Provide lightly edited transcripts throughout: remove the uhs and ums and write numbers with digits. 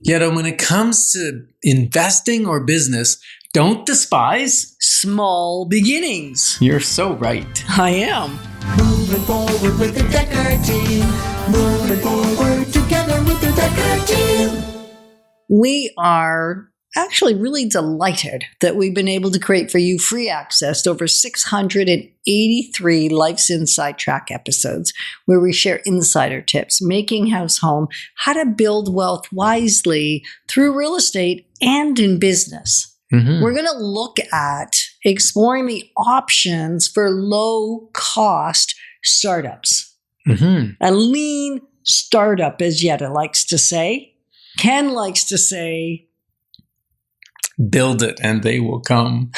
Yet when it comes to investing or business, don't despise small beginnings. You're so right. I am. Moving forward with the Dekker team. Moving forward together with the Dekker team. We are actually really delighted that we've been able to create for you free access to over 683 Life's Inside Track episodes where we share insider tips, making house home, how to build wealth wisely through real estate and in business. Mm-hmm. We're going to look at exploring the options for low-cost startups. Mm-hmm. A lean startup, as Yetta likes to say. Ken likes to say, build it and they will come.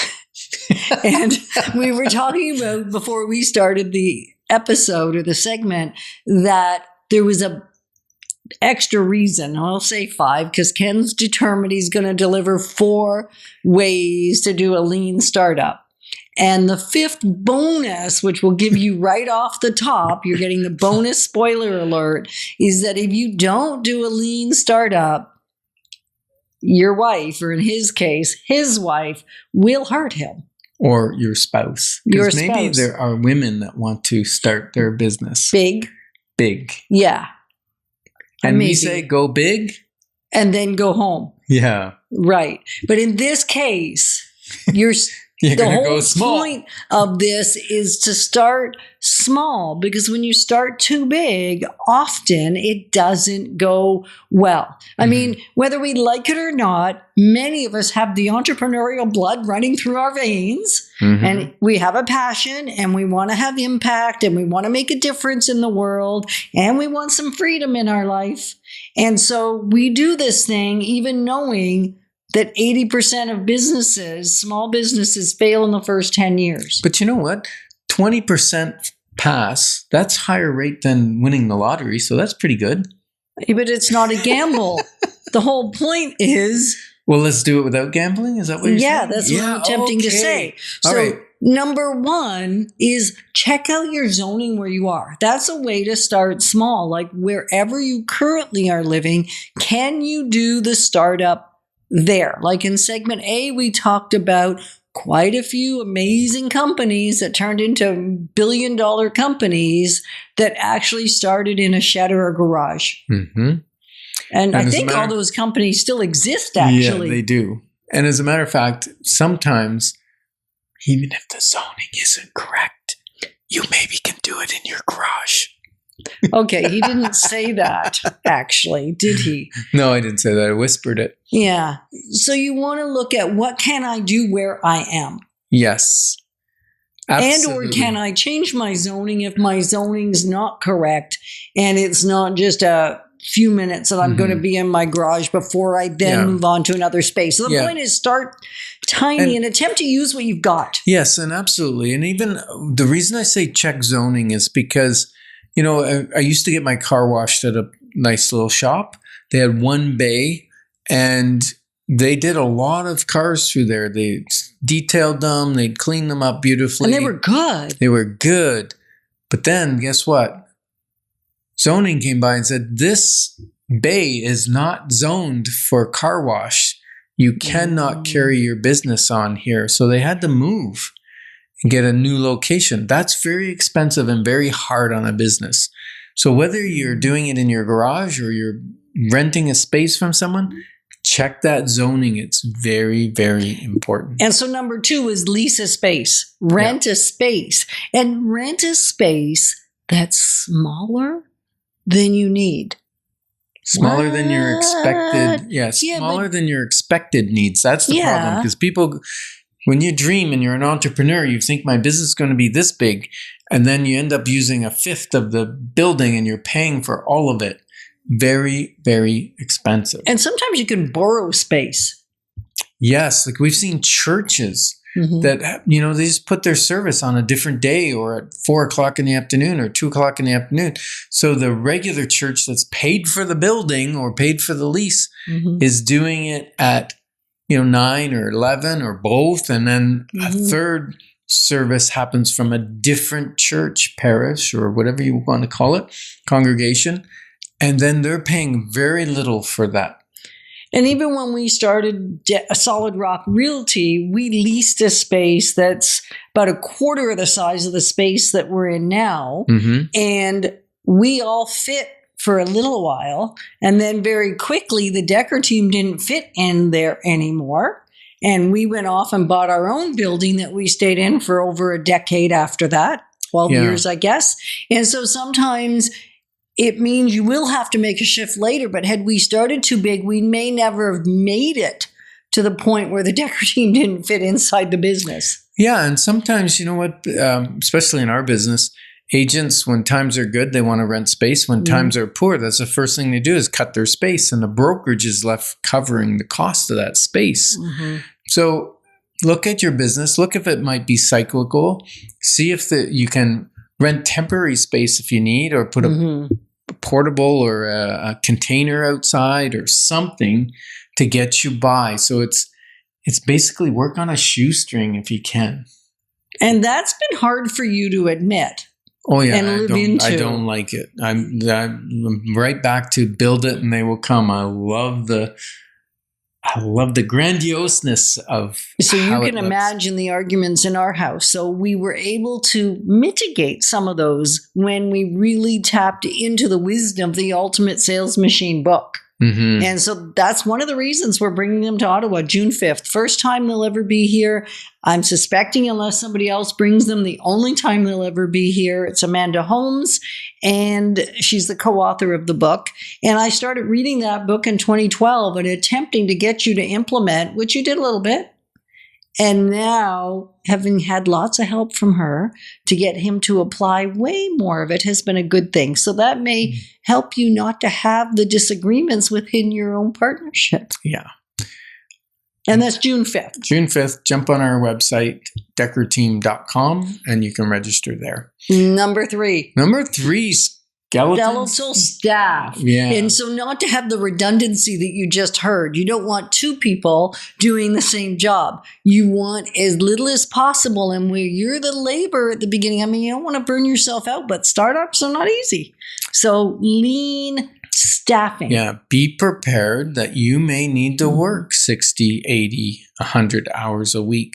and we were talking about before we started the episode or the segment that there was a extra reason. I'll say 5 because Ken's determined he's going to deliver 4 ways to do a lean startup. And the 5th bonus, which we'll give you right off the top, you're getting the bonus spoiler alert, is that if you don't do a lean startup, your wife, or in his case, his wife, will hurt him. Or your spouse. Your Because maybe spouse. there are women that want to start their business. Big. Yeah. And we Maybe. say go big? And then go home. Yeah. Right. But in this case, you're You're the going to whole go small. point of this is to start small, because when you start too big, often it doesn't go well. I mean, whether we like it or not, many of us have the entrepreneurial blood running through our veins, and we have a passion, and we want to have impact, and we want to make a difference in the world, and we want some freedom in our life. And so we do this thing even knowing that 80% of businesses, small businesses, fail in the first 10 years. But you know what? 20% pass, that's higher rate than winning the lottery, so that's pretty good. But it's not a gamble. The whole point is... Well, let's do it without gambling? Is that what you're saying? Yeah, that's what I'm attempting to say. All So right. number 1 is check out your zoning where you are. That's a way to start small. Like wherever you currently are living, can you do the startup there? Like in segment A, we talked about quite a few amazing companies that turned into billion-dollar companies that actually started in a shed or a garage. Mm-hmm. And I as a think all matter- those companies still exist, actually. Yeah, they do. And as a matter of fact, sometimes, even if the zoning isn't correct, you maybe can do it in your garage. Okay, he didn't say that, actually, did he? No, I didn't say that. I whispered it. Yeah. So you want to look at what can I do where I am? Yes. Absolutely. And or can I change my zoning if my zoning's not correct and it's not just a few minutes that I'm going to be in my garage before I then move on to another space. So the point is start tiny and attempt to use what you've got. Yes, and absolutely. And even the reason I say check zoning is because, you know, I used to get my car washed at a nice little shop. They had one bay and they did a lot of cars through there. They detailed them. They'd clean them up beautifully. And they were good. They were good. But then guess what? Zoning came by and said, this bay is not zoned for car wash. You cannot carry your business on here. So they had to move and get a new location. That's very expensive and very hard on a business. So whether you're doing it in your garage or you're renting a space from someone, check that zoning. It's very, very important. And so number 2 is lease a space, rent a space, and rent a space that's smaller than you need. Smaller than your expected. Yeah, smaller than your expected needs. That's the problem. Because people, when you dream and you're an entrepreneur, you think my business is going to be this big. And then you end up using 1/5 of the building and you're paying for all of it. Very, very expensive. And sometimes you can borrow space. Yes. Like we've seen churches that, you know, they just put their service on a different day or at 4:00 in the afternoon or 2:00 in the afternoon. So the regular church that's paid for the building or paid for the lease is doing it at, you know, 9 or 11 or both. And then a third service happens from a different church, parish, or whatever you want to call it, congregation. And then they're paying very little for that. And even when we started Solid Rock Realty, we leased a space that's about a quarter of the size of the space that we're in now. Mm-hmm. And we all fit for a little while. And then very quickly, the Dekker team didn't fit in there anymore. And we went off and bought our own building that we stayed in for over a decade after that, 12 years, I guess. And so sometimes it means you will have to make a shift later. But had we started too big, we may never have made it to the point where the Dekker team didn't fit inside the business. Yeah. And sometimes, you know what, especially in our business, agents, when times are good, they want to rent space. When times are poor, that's the first thing they do is cut their space. And the brokerage is left covering the cost of that space. Mm-hmm. So look at your business. Look if it might be cyclical. See if you can rent temporary space if you need, or put a portable or a container outside or something to get you by. So it's basically work on a shoestring if you can. And that's been hard for you to admit. Oh yeah, and live into. I don't like it. I'm right back to build it and they will come. I love the grandioseness of. So you can imagine the arguments in our house. So we were able to mitigate some of those when we really tapped into the wisdom of the Ultimate Sales Machine book. Mm-hmm. And so that's one of the reasons we're bringing them to Ottawa June 5th. First time they'll ever be here. I'm suspecting, unless somebody else brings them, the only time they'll ever be here. It's Amanda Holmes, and she's the co-author of the book. And I started reading that book in 2012 and attempting to get you to implement, which you did a little bit. And now, having had lots of help from her to get him to apply way more of it has been a good thing. So that may help you not to have the disagreements within your own partnership. Yeah. And that's June 5th. June 5th, jump on our website, dekkerteam.com, and you can register there. Number 3. Skeletal staff. Yeah. And so not to have the redundancy that you just heard. You don't want 2 people doing the same job. You want as little as possible. And where you're the labor at the beginning, I mean, you don't want to burn yourself out, but startups are not easy. So lean staffing. Yeah. Be prepared that you may need to work 60, 80, 100 hours a week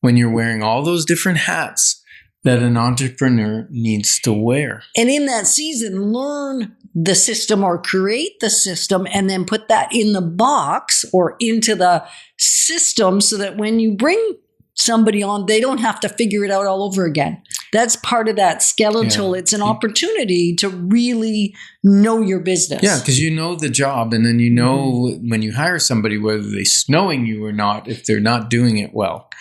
when you're wearing all those different hats that an entrepreneur needs to wear. And in that season, learn the system or create the system and then put that in the box or into the system so that when you bring somebody on, they don't have to figure it out all over again. That's part of that skeletal. Yeah. It's an opportunity to really know your business. Yeah, because you know the job, and then you know when you hire somebody, whether they're snowing you or not, if they're not doing it well.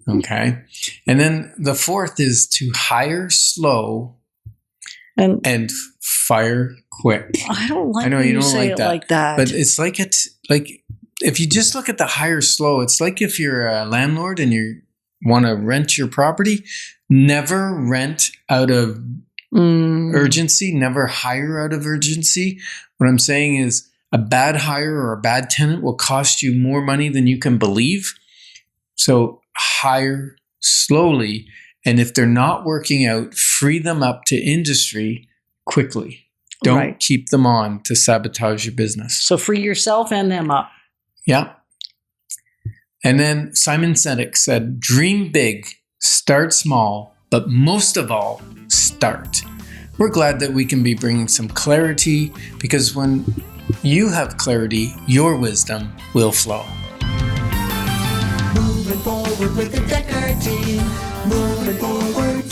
Okay. And then the 4th is to hire slow and fire quick. I don't like when you say it like that. But it's like if you just look at the hire slow, it's like if you're a landlord and you want to rent your property, never rent out of urgency, never hire out of urgency. What I'm saying is a bad hire or a bad tenant will cost you more money than you can believe. So hire slowly, and if they're not working out, free them up to industry quickly. Don't keep them on to sabotage your business. So free yourself and them up. Yeah. And then Simon Sinek said, dream big, start small, but most of all, start. We're glad that we can be bringing some clarity, because when you have clarity, your wisdom will flow. Moving forward with the Dekker team. Moving forward